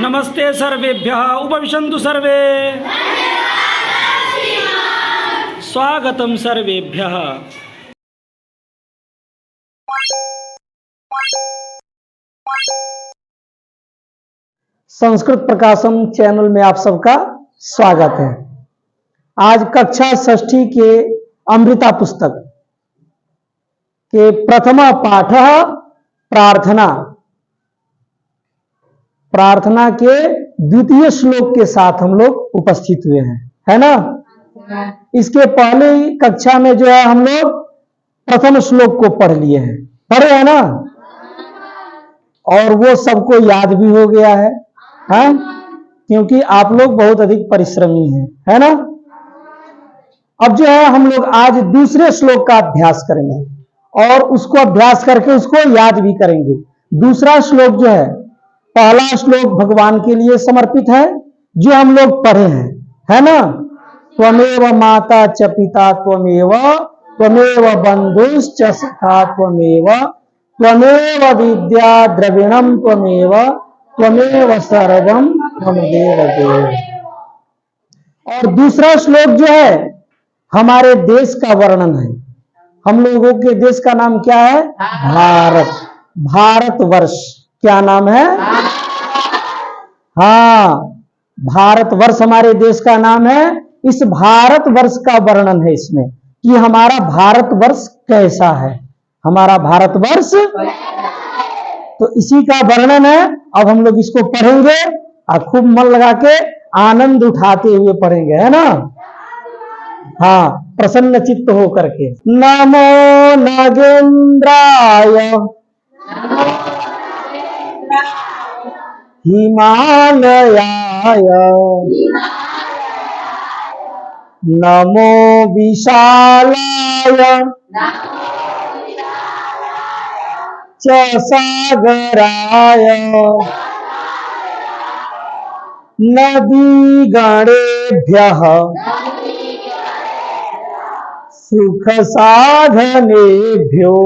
नमस्ते सर्वेभ्यः उपविशन्तु सर्वे। स्वागतं सर्वेभ्यः। संस्कृत प्रकाशम चैनल में आप सबका स्वागत है। आज कक्षा षष्ठी के अमृता पुस्तक के प्रथम पाठ प्रार्थना प्रार्थना के द्वितीय श्लोक के साथ हम लोग उपस्थित हुए हैं, है ना। इसके पहले ही कक्षा में जो है हम लोग प्रथम श्लोक को पढ़ लिए हैं, पढ़े हैं ना, और वो सबको याद भी हो गया है, हाँ? क्योंकि आप लोग बहुत अधिक परिश्रमी हैं, है ना। अब जो है हम लोग आज दूसरे श्लोक का अभ्यास करेंगे और उसको अभ्यास करके उसको याद भी करेंगे। दूसरा श्लोक जो है, पहला श्लोक भगवान के लिए समर्पित है जो हम लोग पढ़े हैं, है ना। त्वमेव माता च पिता त्वमेव बंधुश्च सखा त्वमेव विद्या द्रविणम त्वमेव सर्वम त्वमेव देव। और दूसरा श्लोक जो है हमारे देश का वर्णन है। हम लोगों के देश का नाम क्या है? भारत, भारतवर्ष। क्या नाम है? हाँ, भारतवर्ष हमारे देश का नाम है। इस भारतवर्ष का वर्णन है इसमें कि हमारा भारतवर्ष कैसा है, हमारा भारतवर्ष, तो इसी का वर्णन है। अब हम लोग इसको पढ़ेंगे और खूब मन लगा के आनंद उठाते हुए पढ़ेंगे, है ना। हाँ, प्रसन्न चित्त हो करके। नमो नागेंद्राय हिमालयाय नमो विशालाय च सागराय नदी गणेभ्यः सुख साधनेभ्यो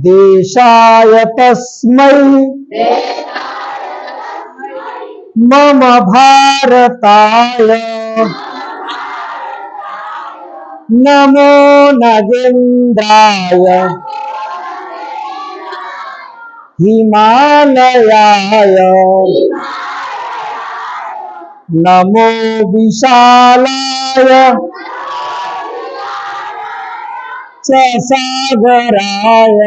देशाय तस्मै मम भारताय नमो नगेंद्राय हिमालयाय नमो विशालाय च सागराय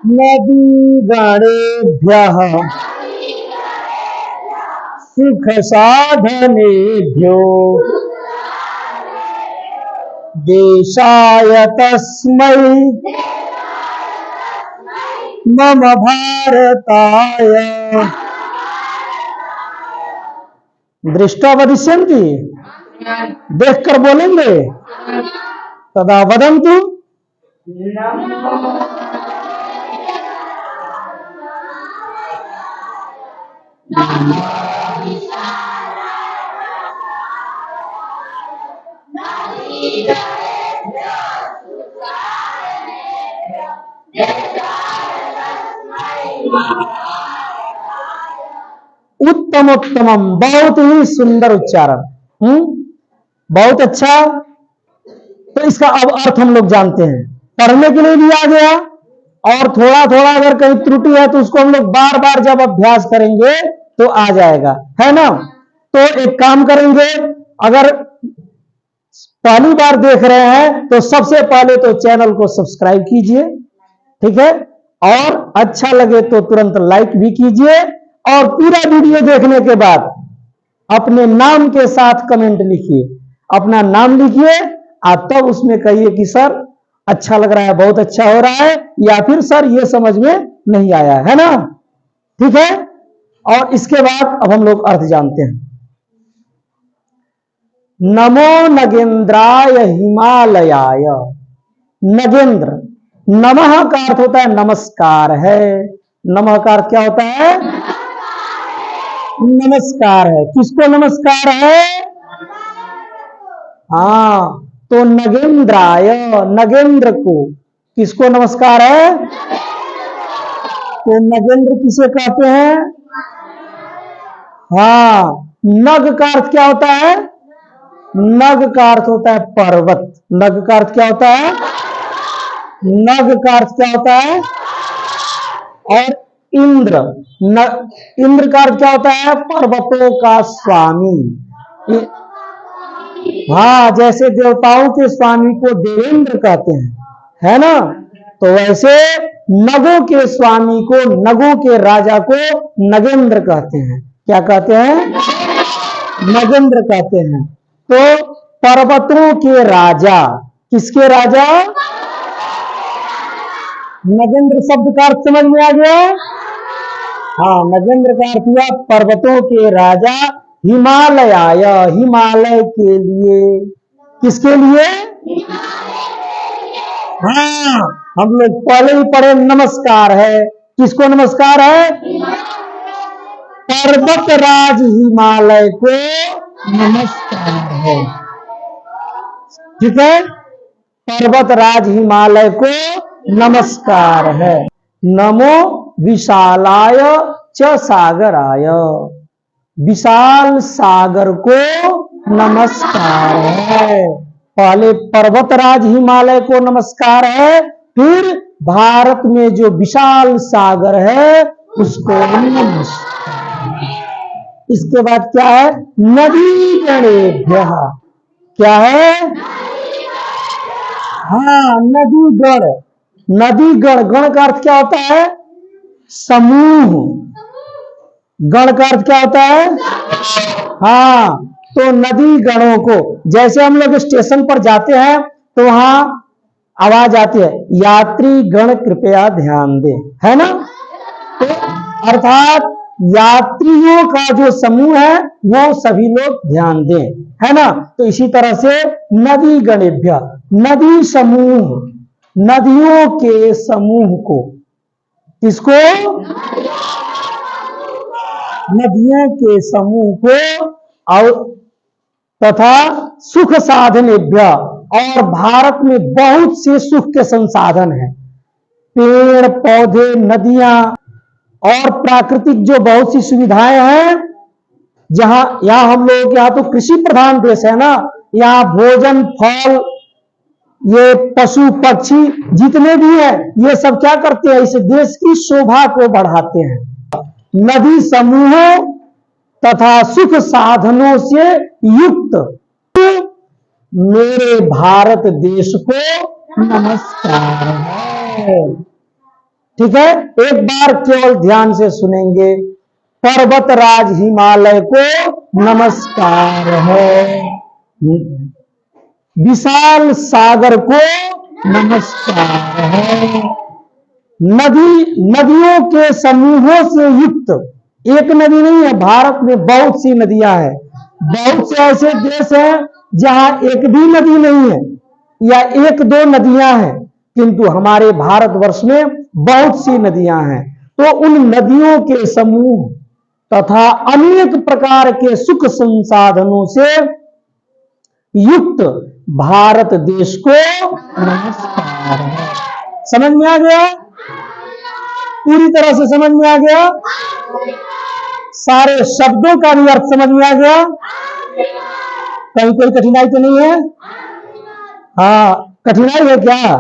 नदी गणेभ्यः सुख साधनेभ्यो देशाय तस्मै मम भारताय। दृष्टा वदिष्यन्ति, देखकर बोलेंगे। तदा वदन्तु। उत्तम उत्तमम, बहुत ही सुंदर उच्चारण, बहुत अच्छा। तो इसका अब अर्थ हम लोग जानते हैं, पढ़ने के लिए भी आ गया, और थोड़ा थोड़ा अगर कहीं त्रुटि है तो उसको हम लोग बार बार जब अभ्यास करेंगे तो आ जाएगा, है ना। तो एक काम करेंगे, अगर पहली बार देख रहे हैं तो सबसे पहले तो चैनल को सब्सक्राइब कीजिए, ठीक है, और अच्छा लगे तो तुरंत लाइक भी कीजिए, और पूरा वीडियो देखने के बाद अपने नाम के साथ कमेंट लिखिए, अपना नाम लिखिए, आप तब उसमें कहिए कि सर अच्छा लग रहा है, बहुत अच्छा हो रहा है, या फिर सर ये समझ में नहीं आया, है ना, ठीक है। और इसके बाद अब हम लोग अर्थ जानते हैं। नमो नगेंद्राय हिमालयाय। नगेंद्र, नमः का अर्थ होता है नमस्कार है। नमः का अर्थ क्या होता है? नमस्कार है। किसको नमस्कार है? हाँ, तो नगेंद्राय, नगेंद्र को, किसको नमस्कार है? तो नगेंद्र किसे कहते हैं? हाँ, नग का अर्थ क्या होता है? नग का अर्थ होता है पर्वत। नग का अर्थ क्या होता है? नग का अर्थ क्या होता है? और इंद्र, इंद्र का अर्थ क्या होता है? पर्वतों का स्वामी। हाँ, जैसे देवताओं के स्वामी को देवेंद्र कहते हैं, है ना, तो वैसे नगों के स्वामी को, नगों के राजा को नगेंद्र कहते हैं। क्या कहते हैं? नगेंद्र कहते हैं। तो पर्वतों के राजा, किसके राजा? नगेंद्र शब्द का अर्थ समझ में आ गया? हाँ, नगेंद्र का अर्थ हुआ पर्वतों के राजा, हिमालयाय, हिमालय के लिए। किसके लिए? हाँ, हम लोग पहले ही पढ़े, नमस्कार है। किसको नमस्कार है? पर्वत राज हिमालय को नमस्कार है। ठीक है, पर्वत राज हिमालय को नमस्कार है। नमो विशालाय च सागराय, विशाल सागर को नमस्कार है। पहले पर्वतराज हिमालय को नमस्कार है, फिर भारत में जो विशाल सागर है उसको नमस्कार। इसके बाद क्या है? नदी गणेभ्यः। क्या है? हाँ, नदी गण। नदी गण, गण का अर्थ क्या होता है? समूह। गण का अर्थ क्या होता है? हाँ, तो नदी गणों को, जैसे हम लोग स्टेशन पर जाते हैं तो वहां आवाज आती है, यात्री गण कृपया ध्यान दें, है ना, तो अर्थात यात्रियों का जो समूह है वो सभी लोग ध्यान दें, है ना। तो इसी तरह से नदी गणेभ्य, नदी समूह, नदियों के समूह को, किसको? नदियों के समूह को, और तथा सुख साधनेभ्य, और भारत में बहुत से सुख के संसाधन हैं, पेड़ पौधे, नदियां और प्राकृतिक जो बहुत सी सुविधाएं हैं, जहां यहां हम लोग के यहाँ तो कृषि प्रधान देश है ना, यहाँ भोजन, फल, ये पशु पक्षी जितने भी हैं ये सब क्या करते हैं? इस देश की शोभा को बढ़ाते हैं। नदी समूहों तथा सुख साधनों से युक्त मेरे भारत देश को नमस्कार है। ठीक है, एक बार केवल ध्यान से सुनेंगे। पर्वतराज हिमालय को नमस्कार है, विशाल सागर को नमस्कार है, नदियों के समूहों से युक्त, एक नदी नहीं है, भारत में बहुत सी नदियां हैं। बहुत से ऐसे देश हैं जहां एक भी नदी नहीं है या एक दो नदियां हैं, किंतु हमारे भारतवर्ष में बहुत सी नदियां हैं। तो उन नदियों के समूह तथा अनेक प्रकार के सुख संसाधनों से युक्त भारत देश को नमस्कार है। समझ में आ गया? पूरी तरह से समझ में आ गया? सारे शब्दों का भी अर्थ समझ में आ गया? कहीं कोई कठिनाई तो नहीं है? हाँ, कठिनाई है क्या?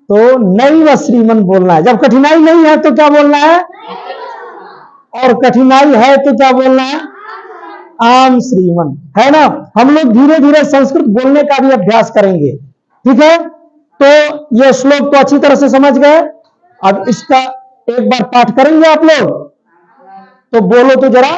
तो नैव श्रीमन बोलना है। जब कठिनाई नहीं है तो क्या बोलना है? और कठिनाई है तो क्या बोलना है? आम श्रीमन, है ना। हम लोग धीरे धीरे संस्कृत बोलने का भी अभ्यास करेंगे, ठीक है। तो ये श्लोक तो अच्छी तरह से समझ गए। अब इसका एक बार पाठ करेंगे आप लोग, तो बोलो तो जरा।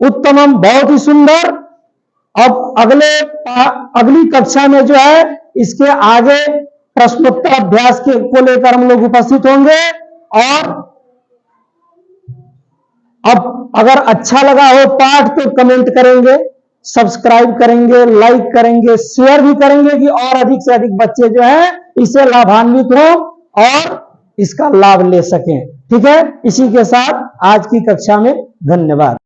उत्तमम, बहुत ही सुंदर। अब अगली कक्षा में जो है इसके आगे प्रश्नोत्तर अभ्यास को लेकर हम लोग उपस्थित होंगे। और अब अगर अच्छा लगा हो पाठ तो कमेंट करेंगे, सब्सक्राइब करेंगे, लाइक करेंगे, शेयर भी करेंगे कि और अधिक से अधिक बच्चे जो है इससे लाभान्वित हो और इसका लाभ ले सकें। ठीक है, इसी के साथ आज की कक्षा में धन्यवाद।